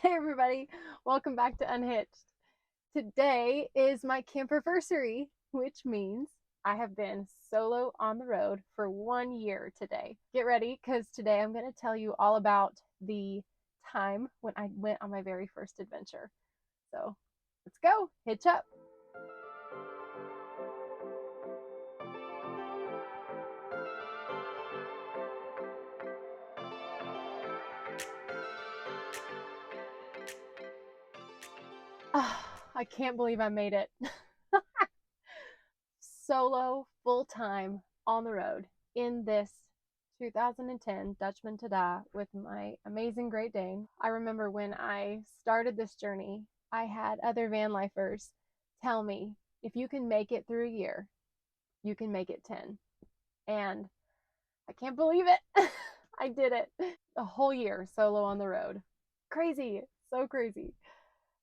Hey everybody, welcome back to Unhitched. Today is my Camperversary, which means I have been solo on the road for 1 year today. Get ready because today I'm going to tell you all about the time when I went on my very first adventure. So let's go, hitch up. Oh, I can't believe I made it. Solo, full time, on the road in this 2010 Dutchman Tada with my amazing Great Dane. I remember when I started this journey, I had other van lifers tell me, if you can make it through a year, you can make it 10. And I can't believe it. I did it. A whole year solo on the road. Crazy. So crazy.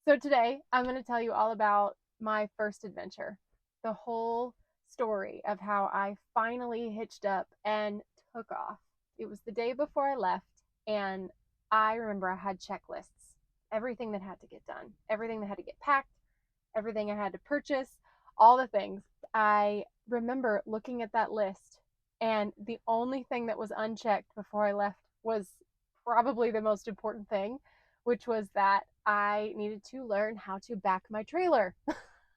So today I'm going to tell you all about my first adventure, the whole story of how I finally hitched up and took off. It was the day before I left, and I remember I had checklists, everything that had to get done, everything that had to get packed, everything I had to purchase, all the things. I remember looking at that list, and the only thing that was unchecked before I left was probably the most important thing, which was that I needed to learn how to back my trailer.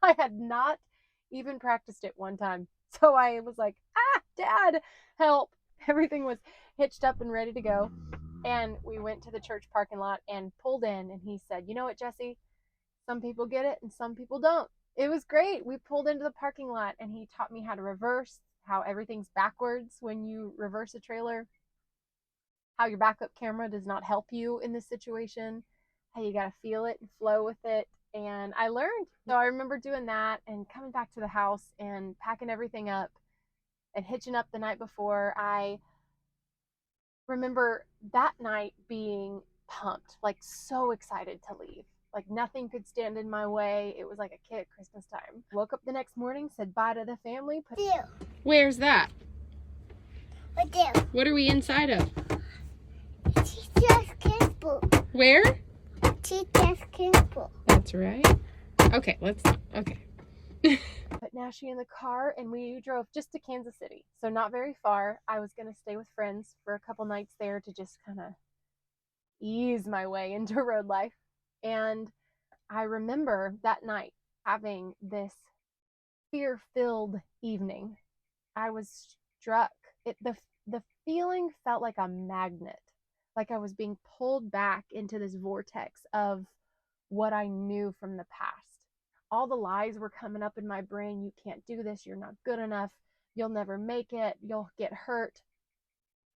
I had not even practiced it one time. So I was like, Dad, help. Everything was hitched up and ready to go. And we went to the church parking lot and pulled in. And he said, "You know what, Jesse? Some people get it and some people don't." It was great. We pulled into the parking lot and he taught me how to reverse, how everything's backwards when you reverse a trailer, how your backup camera does not help you in this situation, how you got to feel it and flow with it. And I learned. So I remember doing that and coming back to the house and packing everything up and hitching up the night before. I remember that night being pumped, like so excited to leave. Like nothing could stand in my way. It was like a kid at Christmas time. Woke up the next morning, said bye to the family. Where's that? What do? What are we inside of? Teacher's Kimball. Where? Teacher's Kimball. That's right. Okay, let's. Okay. Put Nashi in the car and we drove just to Kansas City. So not very far. I was going to stay with friends for a couple nights there to just kind of ease my way into road life. And I remember that night having this fear-filled evening. I was struck. The feeling felt like a magnet, like I was being pulled back into this vortex of what I knew from the past. All the lies were coming up in my brain. You can't do this. You're not good enough. You'll never make it. You'll get hurt.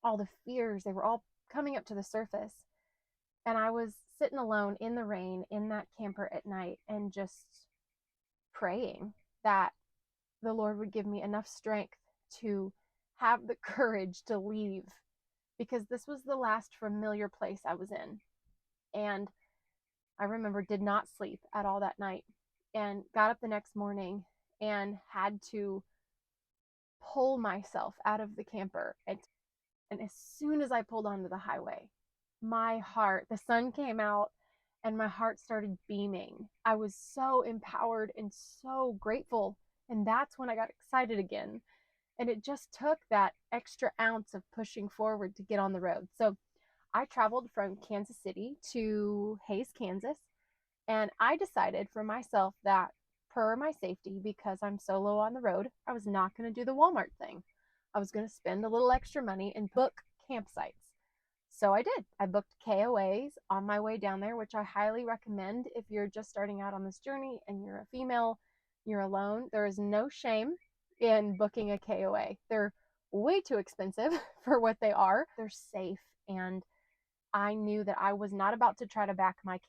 All the fears, they were all coming up to the surface. And I was sitting alone in the rain in that camper at night and just praying that the Lord would give me enough strength to have the courage to leave, because this was the last familiar place I was in. And I remember did not sleep at all that night and got up the next morning and had to pull myself out of the camper. And as soon as I pulled onto the highway, my heart, the sun came out and my heart started beaming. I was so empowered and so grateful. And that's when I got excited again. And it just took that extra ounce of pushing forward to get on the road. So I traveled from Kansas City to Hays, Kansas. And I decided for myself that, per my safety, because I'm solo on the road, I was not going to do the Walmart thing. I was going to spend a little extra money and book campsites. So I did. I booked KOAs on my way down there, which I highly recommend if you're just starting out on this journey and you're a female, you're alone. There is no shame in booking a KOA. They're way too expensive for what they are. They're safe, and I knew that I was not about to try to back my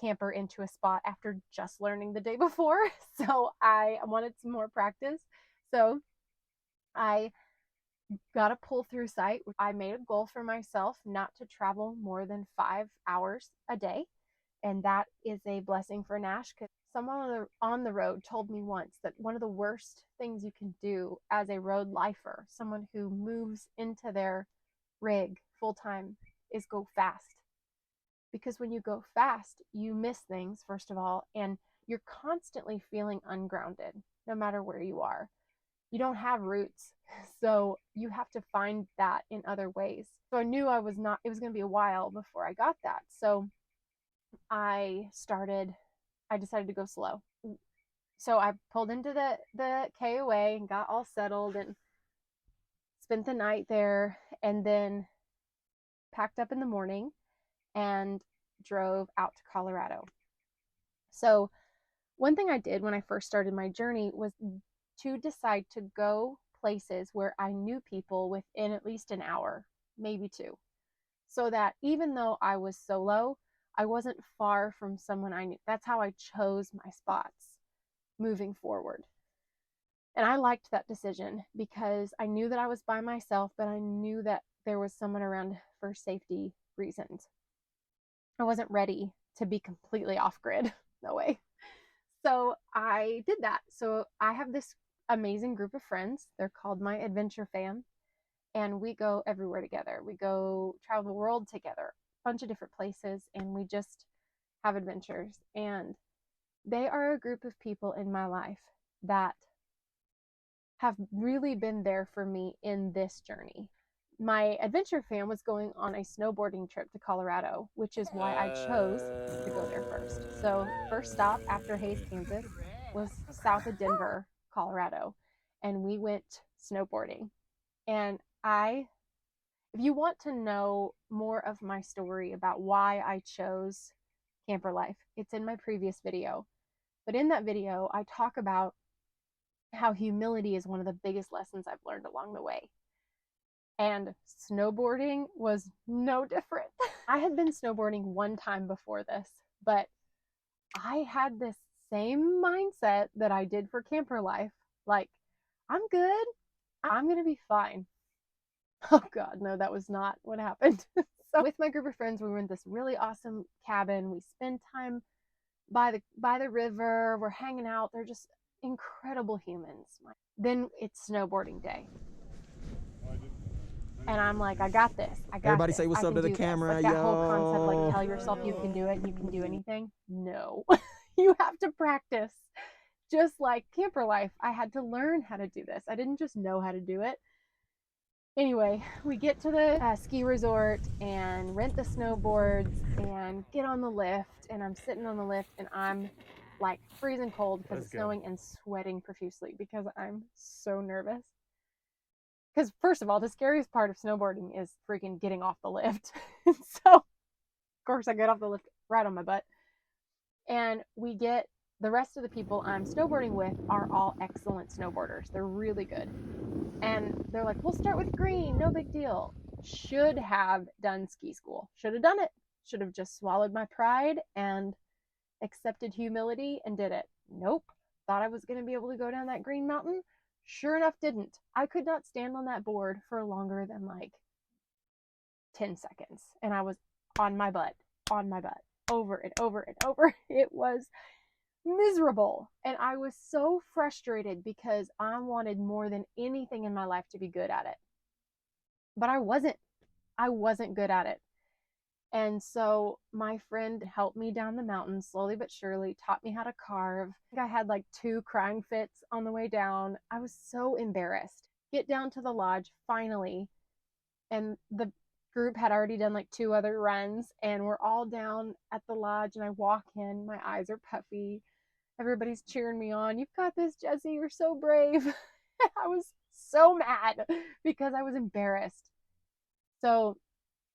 camper into a spot after just learning the day before. So I wanted some more practice. So I got a pull through site. I made a goal for myself not to travel more than 5 hours a day. And that is a blessing for Nash, because someone on the road told me once that one of the worst things you can do as a road lifer, someone who moves into their rig full time, is go fast. because when you go fast, you miss things, first of all, and you're constantly feeling ungrounded no matter where you are. You don't have roots, so you have to find that in other ways. So I knew it was going to be a while before I got that. So I decided to go slow. So I pulled into the KOA and got all settled and spent the night there, and then packed up in the morning and drove out to Colorado. So one thing I did when I first started my journey was to decide to go places where I knew people within at least an hour, maybe two, so that even though I was solo, I wasn't far from someone I knew. That's how I chose my spots moving forward. And I liked that decision because I knew that I was by myself, but I knew that there was someone around for safety reasons. I wasn't ready to be completely off grid. No way. So I did that. So I have this amazing group of friends. They're called my Adventure Fam. And we go everywhere together. We go travel the world together, a bunch of different places, and we just have adventures. And they are a group of people in my life that have really been there for me in this journey. My Adventure Fam was going on a snowboarding trip to Colorado, which is why I chose to go there first. So first stop after Hays, Kansas was south of Denver, Colorado, and we went snowboarding. And if you want to know more of my story about why I chose camper life, it's in my previous video. But in that video, I talk about how humility is one of the biggest lessons I've learned along the way. And snowboarding was no different. I had been snowboarding one time before this, but I had this same mindset that I did for camper life. Like, I'm good. I'm going to be fine. Oh God, no, that was not what happened. So with my group of friends, we were in this really awesome cabin. We spend time by the river. We're hanging out. They're just incredible humans. Then it's snowboarding day. And I'm like, I got this. Everybody say what's up to the camera, like that whole concept, like tell yourself you can do it, you can do anything. No, you have to practice. Just like camper life, I had to learn how to do this. I didn't just know how to do it. Anyway, we get to the ski resort and rent the snowboards and get on the lift. And I'm sitting on the lift and I'm like freezing cold because it's snowing and sweating profusely because I'm so nervous. Because first of all, the scariest part of snowboarding is freaking getting off the lift. So, of course, I get off the lift right on my butt. And the rest of the people I'm snowboarding with are all excellent snowboarders. They're really good. And they're like, we'll start with green, no big deal. Should have done ski school. Should have done it. Should have just swallowed my pride and accepted humility and did it. Nope. Thought I was going to be able to go down that green mountain. Sure enough, didn't. I could not stand on that board for longer than like 10 seconds. And I was on my butt, over and over and over. It was miserable. And I was so frustrated because I wanted more than anything in my life to be good at it. But I wasn't good at it. And so my friend helped me down the mountain slowly but surely, taught me how to carve. I think I had like 2 crying fits on the way down. I was so embarrassed. Get down to the lodge finally, and the group had already done like 2 other runs, and we're all down at the lodge, and I walk in, my eyes are puffy. Everybody's cheering me on. You've got this, Jessie. You're so brave. I was so mad because I was embarrassed. So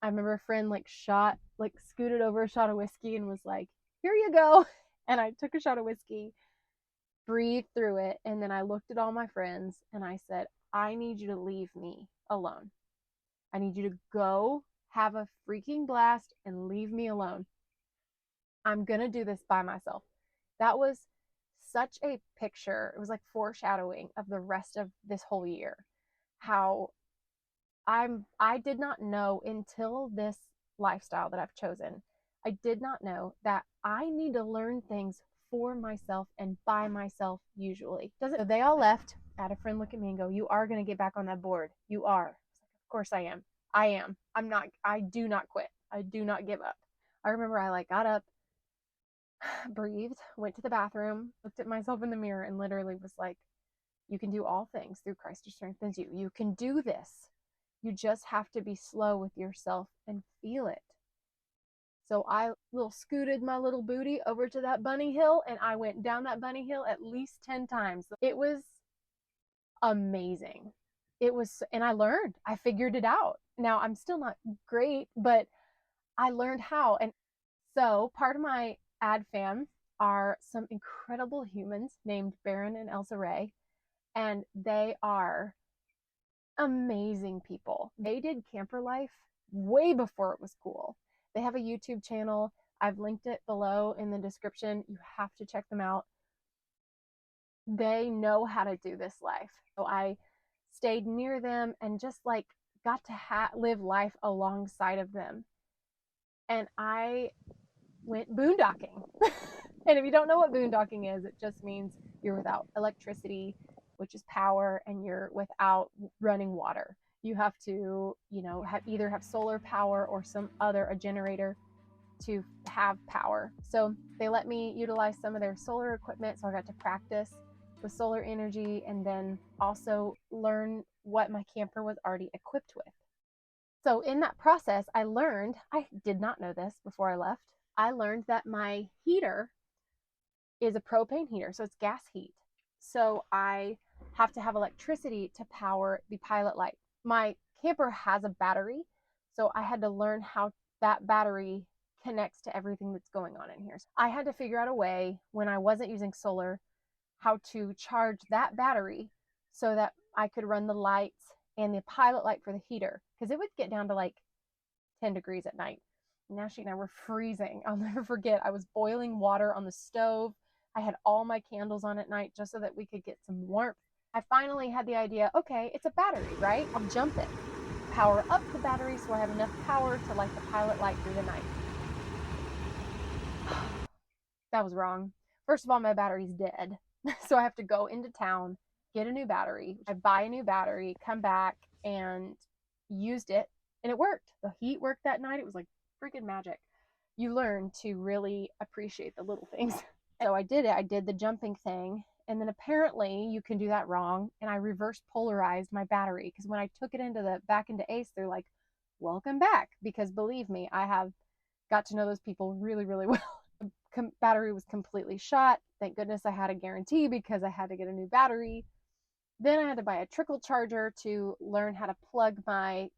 I remember a friend scooted over a shot of whiskey and was like, here you go. And I took a shot of whiskey, breathed through it, and then I looked at all my friends and I said, I need you to leave me alone. I need you to go have a freaking blast and leave me alone. I'm going to do this by myself. That was such a picture. It was like foreshadowing of the rest of this whole year. How I did not know until this lifestyle that I've chosen. I did not know that I need to learn things for myself and by myself usually. So they all left. I had a friend look at me and go, you are going to get back on that board. You are. Of course I am. I am. I do not quit. I do not give up. I remember I like got up, breathed, went to the bathroom, looked at myself in the mirror, and literally was like, you can do all things through Christ who strengthens you. You can do this. You just have to be slow with yourself and feel it. So I little scooted my little booty over to that bunny hill, and I went down that bunny hill at least 10 times. It was amazing. It was, and I learned, I figured it out. Now I'm still not great, but I learned how. And so part of my ad fam are some incredible humans named Baron and Elsa Ray, and they are amazing people. They did camper life way before it was cool. They have a YouTube channel. I've linked it below in the description. You have to check them out. They know how to do this life. So I stayed near them and just like got to live life alongside of them. And I went boondocking. And if you don't know what boondocking is, it just means you're without electricity, which is power, and you're without running water. You have to, either have solar power or a generator to have power. So they let me utilize some of their solar equipment. So I got to practice with solar energy and then also learn what my camper was already equipped with. So in that process, I did not know this before I left. I learned that my heater is a propane heater, so it's gas heat. So I have to have electricity to power the pilot light. My camper has a battery, so I had to learn how that battery connects to everything that's going on in here. So I had to figure out a way, when I wasn't using solar, how to charge that battery so that I could run the lights and the pilot light for the heater, because it would get down to like 10 degrees at night. Nashi and I were freezing. I'll never forget. I was boiling water on the stove. I had all my candles on at night just so that we could get some warmth. I finally had the idea, okay, it's a battery, right? I'll jump it. Power up the battery so I have enough power to light the pilot light through the night. That was wrong. First of all, my battery's dead. So I have to go into town, get a new battery. I buy a new battery, come back, and used it, and it worked. The heat worked that night. It was like freaking magic. You learn to really appreciate the little things. So I did it. I did the jumping thing, and then apparently you can do that wrong, and I reverse polarized my battery, because when I took it back into Ace, they're like, welcome back, because believe me, I have got to know those people really, really well. The battery was completely shot. Thank goodness I had a guarantee, because I had to get a new battery. Then I had to buy a trickle charger to learn how to plug my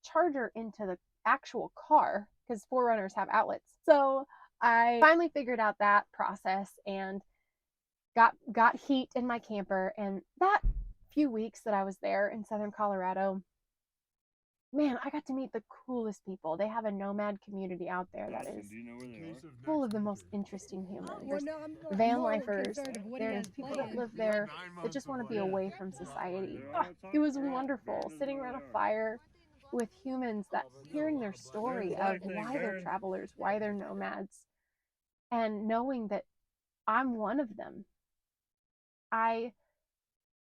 charger into the actual car, because 4Runners have outlets. So I finally figured out that process and got heat in my camper. And that few weeks that I was there in Southern Colorado, man, I got to meet the coolest people. They have a nomad community out there that is full of the most interesting humans. There's van lifers, there's people that live there that just want to be away from society. It was wonderful sitting around a fire with humans, that hearing their story of why they're travelers, why they're nomads, and knowing that I'm one of them. I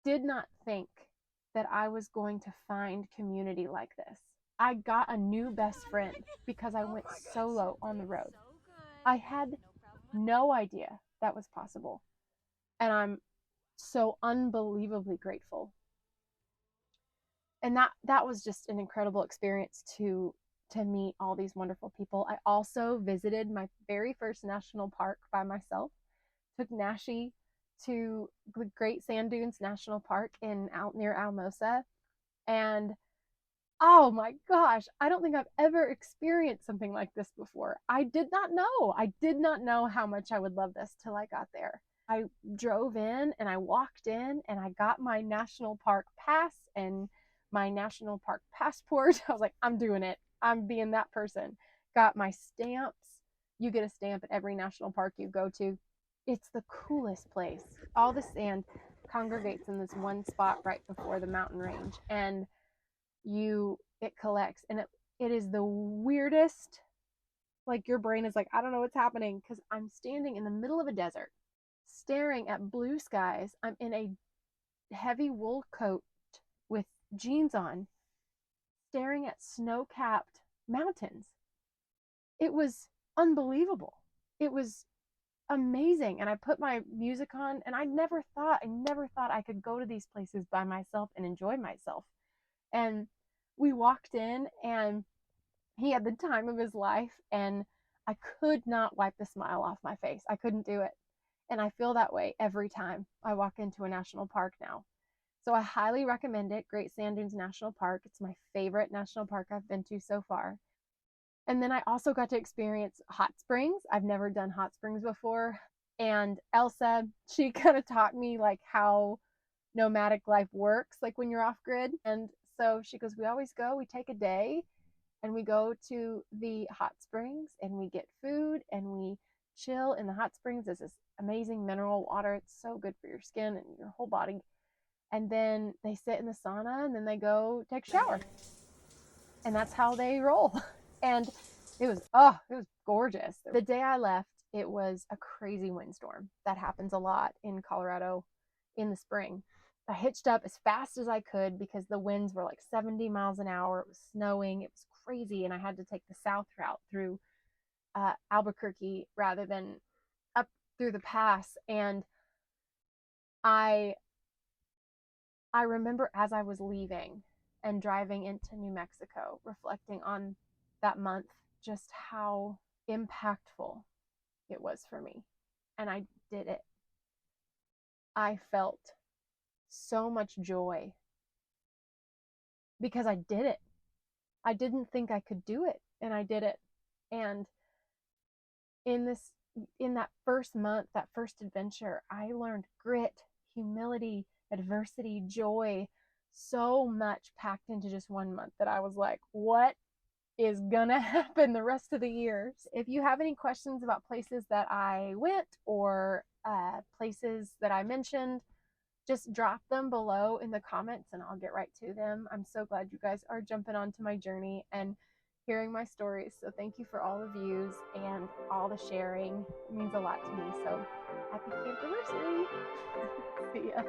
did not think that I was going to find community like this. I got a new best friend because I went solo on the road. I had no idea that was possible. And I'm so unbelievably grateful. And that was just an incredible experience to meet all these wonderful people. I also visited my very first national park by myself. Took Nashi to the Great Sand Dunes National Park out near Almosa. And oh my gosh, I don't think I've ever experienced something like this before. I did not know how much I would love this till I got there. I drove in and I walked in and I got my national park pass and my national park passport. I was like, I'm doing it. I'm being that person. Got my stamps. You get a stamp at every national park you go to. It's the coolest place. All the sand congregates in this one spot right before the mountain range, and it collects, and it is the weirdest. Like, your brain is like, I don't know what's happening, because I'm standing in the middle of a desert staring at blue skies. I'm in a heavy wool coat with jeans on, staring at snow-capped mountains. It was unbelievable. It was amazing. And I put my music on, and I never thought I could go to these places by myself and enjoy myself. And we walked in, and he had the time of his life, and I could not wipe the smile off my face. I couldn't do it. And I feel that way every time I walk into a national park now. So I highly recommend it, Great Sand Dunes National Park. It's my favorite national park I've been to so far. And then I also got to experience hot springs. I've never done hot springs before. And Elsa, she kind of taught me like how nomadic life works, like when you're off grid. And so she goes, we always go, we take a day and we go to the hot springs and we get food and we chill in the hot springs. There's this amazing mineral water. It's so good for your skin and your whole body. And then they sit in the sauna and then they go take a shower. And that's how they roll. And it was gorgeous. The day I left, it was a crazy windstorm. That happens a lot in Colorado in the spring. I hitched up as fast as I could because the winds were like 70 miles an hour. It was snowing. It was crazy. And I had to take the south route through Albuquerque rather than up through the pass. And I remember as I was leaving and driving into New Mexico, reflecting on that month, just how impactful it was for me. And I did it. I felt so much joy because I did it. I didn't think I could do it, and I did it. And in that first month, that first adventure, I learned grit, humility, adversity, joy, so much packed into just 1 month that I was like, what is gonna happen the rest of the years? If you have any questions about places that I went or places that I mentioned, just drop them below in the comments and I'll get right to them. I'm so glad you guys are jumping onto my journey and hearing my stories. So thank you for all the views and all the sharing. It means a lot to me. So happy Camperversary. See ya.